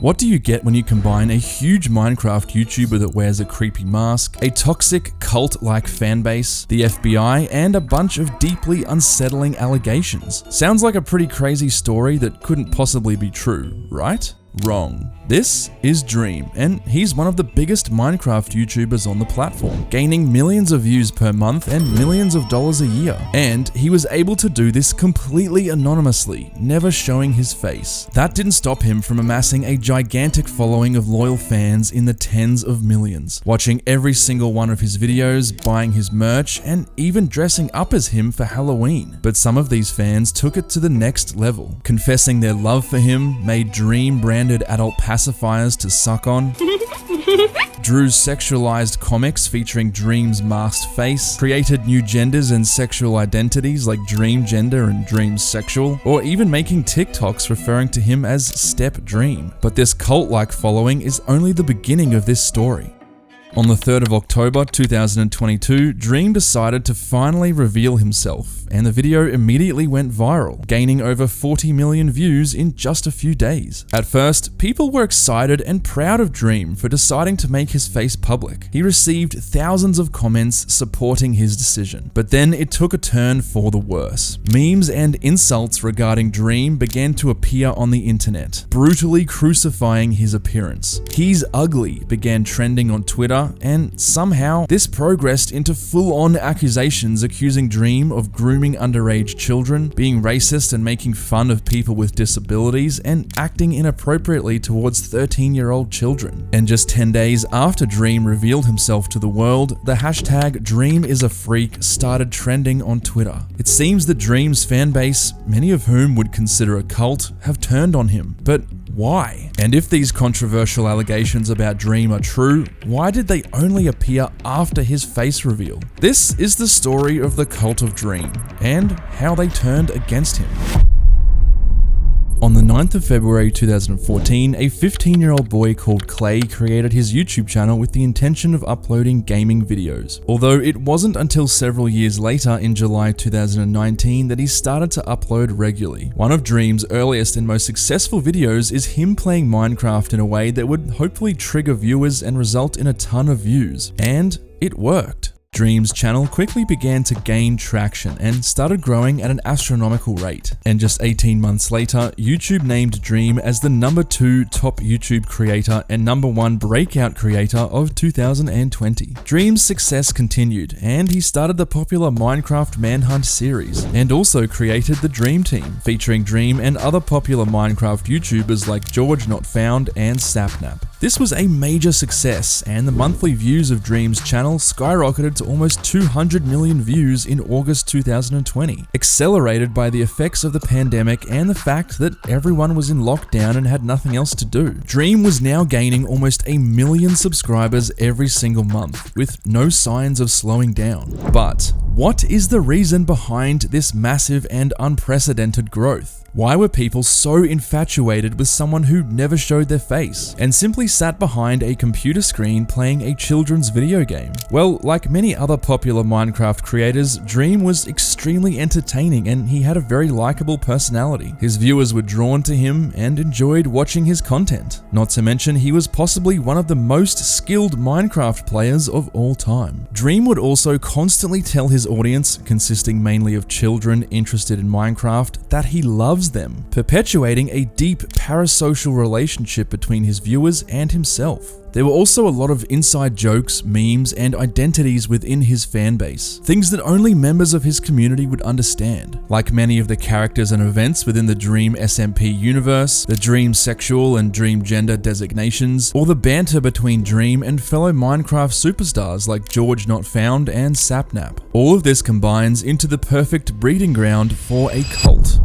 What do you get when you combine a huge Minecraft YouTuber that wears a creepy mask, a toxic cult-like fanbase, the FBI, and a bunch of deeply unsettling allegations? Sounds like a pretty crazy story that couldn't possibly be true, right? Wrong. This is Dream, and he's one of the biggest Minecraft YouTubers on the platform, gaining millions of views per month and millions of dollars a year. And he was able to do this completely anonymously, never showing his face. That didn't stop him from amassing a gigantic following of loyal fans in the tens of millions, watching every single one of his videos, buying his merch, and even dressing up as him for Halloween. But some of these fans took it to the next level, confessing their love for him, made Dream branded adult pacifiers to suck on, drew sexualized comics featuring Dream's masked face, created new genders and sexual identities like Dream Gender and Dream Sexual, or even making TikToks referring to him as Step Dream. But this cult-like following is only the beginning of this story. On the 3rd of October 2022, Dream decided to finally reveal himself, and the video immediately went viral, gaining over 40 million views in just a few days. At first, people were excited and proud of Dream for deciding to make his face public. He received thousands of comments supporting his decision, but then it took a turn for the worse. Memes and insults regarding Dream began to appear on the internet, brutally crucifying his appearance. "He's ugly" began trending on Twitter, and somehow this progressed into full-on accusations accusing Dream of grooming underage children, being racist and making fun of people with disabilities, and acting inappropriately towards 13-year-old children. And just 10 days after Dream revealed himself to the world, the hashtag #DreamIsAFreak started trending on Twitter. It seems that Dream's fanbase, many of whom would consider a cult, have turned on him. But why? And if these controversial allegations about Dream are true, why did they only appear after his face reveal? This is the story of the cult of Dream, and how they turned against him. On the 9th of February 2014, a 15-year-old boy called Clay created his YouTube channel with the intention of uploading gaming videos. Although it wasn't until several years later in July 2019 that he started to upload regularly. One of Dream's earliest and most successful videos is him playing Minecraft in a way that would hopefully trigger viewers and result in a ton of views. And it worked. Dream's channel quickly began to gain traction and started growing at an astronomical rate. And just 18 months later, YouTube named Dream as the #2 top YouTube creator and #1 breakout creator of 2020. Dream's success continued, and he started the popular Minecraft Manhunt series, and also created the Dream Team, featuring Dream and other popular Minecraft YouTubers like George Not Found and Sapnap. This was a major success, and the monthly views of Dream's channel skyrocketed to almost 200 million views in August 2020, accelerated by the effects of the pandemic and the fact that everyone was in lockdown and had nothing else to do. Dream was now gaining almost 1 million subscribers every single month, with no signs of slowing down. But what is the reason behind this massive and unprecedented growth? Why were people so infatuated with someone who never showed their face and simply sat behind a computer screen playing a children's video game? Well, like many other popular Minecraft creators, Dream was extremely entertaining and he had a very likable personality. His viewers were drawn to him and enjoyed watching his content. Not to mention, he was possibly one of the most skilled Minecraft players of all time. Dream would also constantly tell his audience, consisting mainly of children interested in Minecraft, that he loves them, perpetuating a deep parasocial relationship between his viewers and himself. There were also a lot of inside jokes, memes, and identities within his fanbase, things that only members of his community would understand. Like many of the characters and events within the Dream SMP universe, the Dream Sexual and Dream Gender designations, or the banter between Dream and fellow Minecraft superstars like George Not Found and Sapnap. All of this combines into the perfect breeding ground for a cult.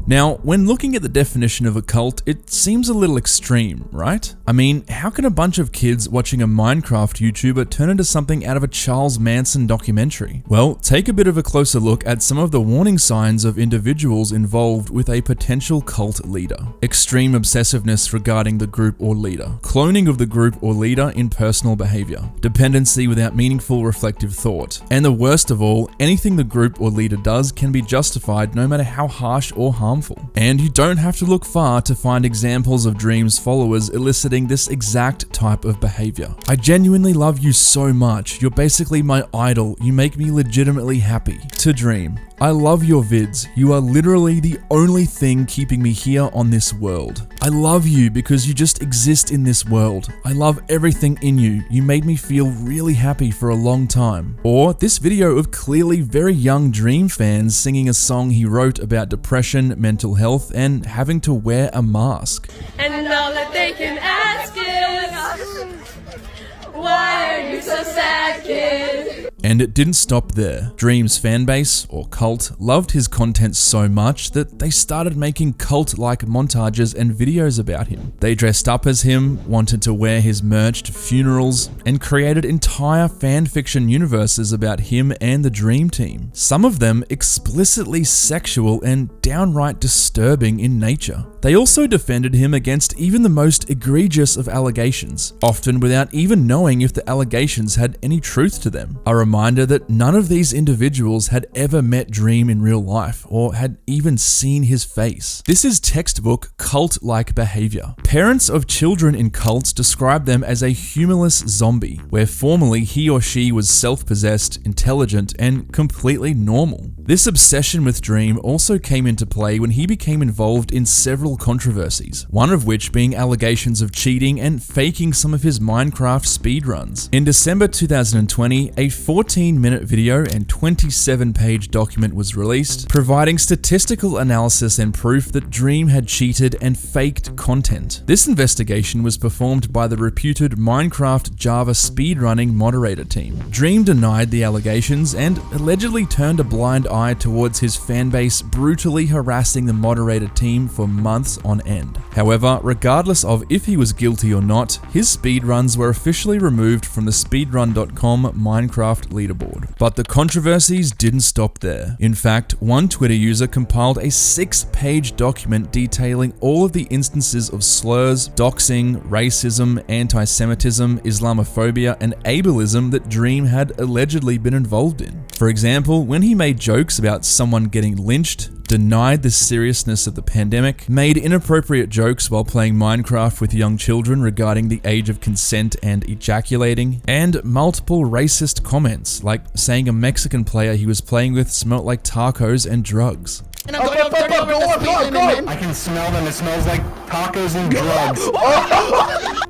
Now, when looking at the definition of a cult, it seems a little extreme, right? I mean, how can a bunch of kids watching a Minecraft YouTuber turn into something out of a Charles Manson documentary? Well, take a bit of a closer look at some of the warning signs of individuals involved with a potential cult leader. Extreme obsessiveness regarding the group or leader. Cloning of the group or leader in personal behavior. Dependency without meaningful reflective thought. And the worst of all, anything the group or leader does can be justified no matter how harsh or harmful. harmful. And you don't have to look far to find examples of Dream's followers eliciting this exact type of behavior. I genuinely love you so much. You're basically my idol. You make me legitimately happy. To Dream, I love your vids. You are literally the only thing keeping me here on this world. I love you because you just exist in this world. I love everything in you. You made me feel really happy for a long time. Or this video of clearly very young Dream fans singing a song he wrote about depression, mental health, and having to wear a mask. And all that they can ask is, why are you so sad, kid? And it didn't stop there. Dream's fanbase, or cult, loved his content so much that they started making cult-like montages and videos about him. They dressed up as him, wanted to wear his merch to funerals, and created entire fanfiction universes about him and the Dream Team. Some of them explicitly sexual and downright disturbing in nature. They also defended him against even the most egregious of allegations, often without even knowing if the allegations had any truth to them. A reminder that none of these individuals had ever met Dream in real life or had even seen his face. This is textbook cult-like behavior. Parents of children in cults describe them as a humorless zombie, where formerly he or she was self-possessed, intelligent, and completely normal. This obsession with Dream also came into play when he became involved in several controversies, one of which being allegations of cheating and faking some of his Minecraft speedruns. In December 2020, a 14-minute video and 27-page document was released, providing statistical analysis and proof that Dream had cheated and faked content. This investigation was performed by the reputed Minecraft Java speedrunning moderator team. Dream denied the allegations and allegedly turned a blind eye towards his fanbase brutally harassing the moderator team for months on end. However, regardless of if he was guilty or not, his speedruns were officially removed from the speedrun.com Minecraft leaderboard. But the controversies didn't stop there. In fact, one Twitter user compiled a 6-page document detailing all of the instances of slurs, doxing, racism, anti-Semitism, Islamophobia, and ableism that Dream had allegedly been involved in. For example, when he made jokes about someone getting lynched, denied the seriousness of the pandemic, made inappropriate jokes while playing Minecraft with young children regarding the age of consent and ejaculating, and multiple racist comments, like saying a Mexican player he was playing with smelled like tacos and drugs. And I'm going I can smell them. It smells like tacos and drugs.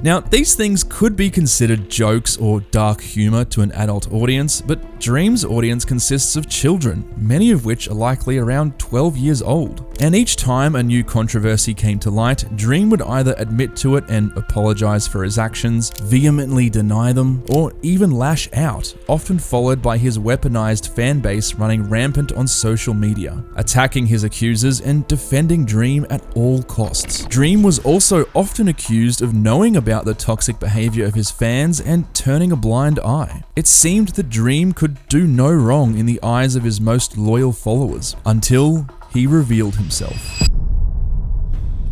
Now, these things could be considered jokes or dark humor to an adult audience, but Dream's audience consists of children, many of which are likely around 12 years old. And each time a new controversy came to light, Dream would either admit to it and apologize for his actions, vehemently deny them, or even lash out, often followed by his weaponized fanbase running rampant on social media, attacking his accusers and defending Dream at all costs. Dream was also often accused of knowing about the toxic behavior of his fans and turning a blind eye. It seemed that Dream could do no wrong in the eyes of his most loyal followers, until he revealed himself.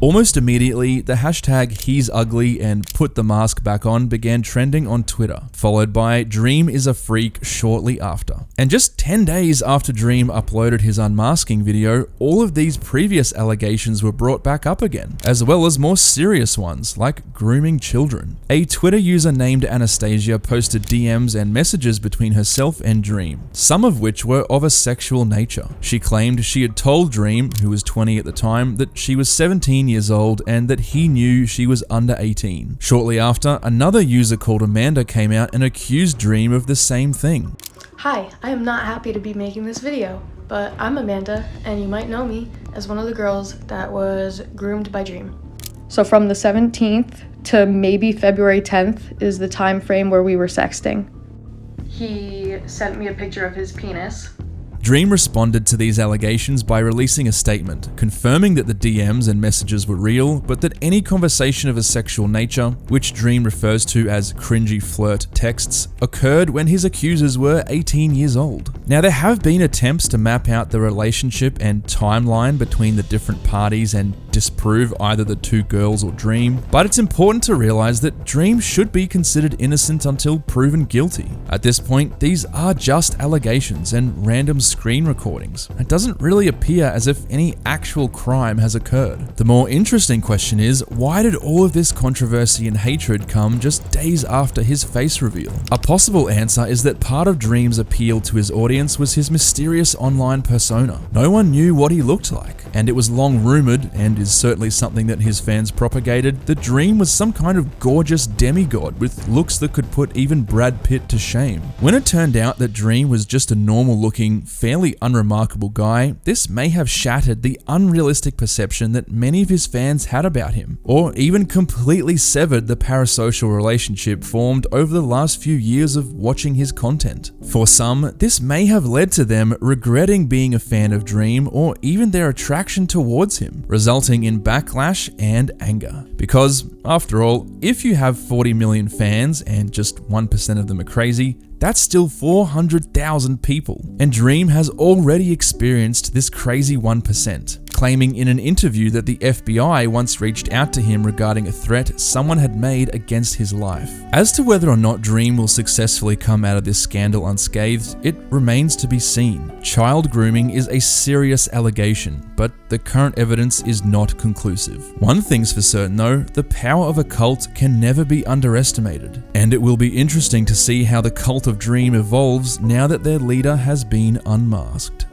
Almost immediately, the hashtag #He'sUgly and put the mask back on began trending on Twitter, followed by Dream is a freak shortly after. And just 10 days after Dream uploaded his unmasking video, all of these previous allegations were brought back up again, as well as more serious ones, like grooming children. A Twitter user named Anastasia posted DMs and messages between herself and Dream, some of which were of a sexual nature. She claimed she had told Dream, who was 20 at the time, that she was 17 years old and that he knew she was under 18. Shortly after, another user called Amanda came out and accused Dream of the same thing. Hi, I am not happy to be making this video, but I'm Amanda, and you might know me as one of the girls that was groomed by Dream. So from the 17th to maybe February 10th is the time frame where we were sexting. He sent me a picture of his penis. Dream responded to these allegations by releasing a statement, confirming that the DMs and messages were real, but that any conversation of a sexual nature, which Dream refers to as cringy flirt texts, occurred when his accusers were 18 years old. Now, there have been attempts to map out the relationship and timeline between the different parties and disprove either the two girls or Dream, but it's important to realize that Dream should be considered innocent until proven guilty. At this point, these are just allegations and random screen recordings. It doesn't really appear as if any actual crime has occurred. The more interesting question is, why did all of this controversy and hatred come just days after his face reveal? A possible answer is that part of Dream's appeal to his audience was his mysterious online persona. No one knew what he looked like, and it was long rumored, and is certainly something that his fans propagated, that Dream was some kind of gorgeous demigod with looks that could put even Brad Pitt to shame. When it turned out that Dream was just a normal looking, fairly unremarkable guy, this may have shattered the unrealistic perception that many of his fans had about him, or even completely severed the parasocial relationship formed over the last few years of watching his content. For some, this may have led to them regretting being a fan of Dream or even their attraction towards him, resulting in backlash and anger. Because, after all, if you have 40 million fans and just 1% of them are crazy, that's still 400,000 people. And Dream has already experienced this crazy 1%, claiming in an interview that the FBI once reached out to him regarding a threat someone had made against his life. As to whether or not Dream will successfully come out of this scandal unscathed, it remains to be seen. Child grooming is a serious allegation, but the current evidence is not conclusive. One thing's for certain though, the power of a cult can never be underestimated, and it will be interesting to see how the cult of Dream evolves now that their leader has been unmasked.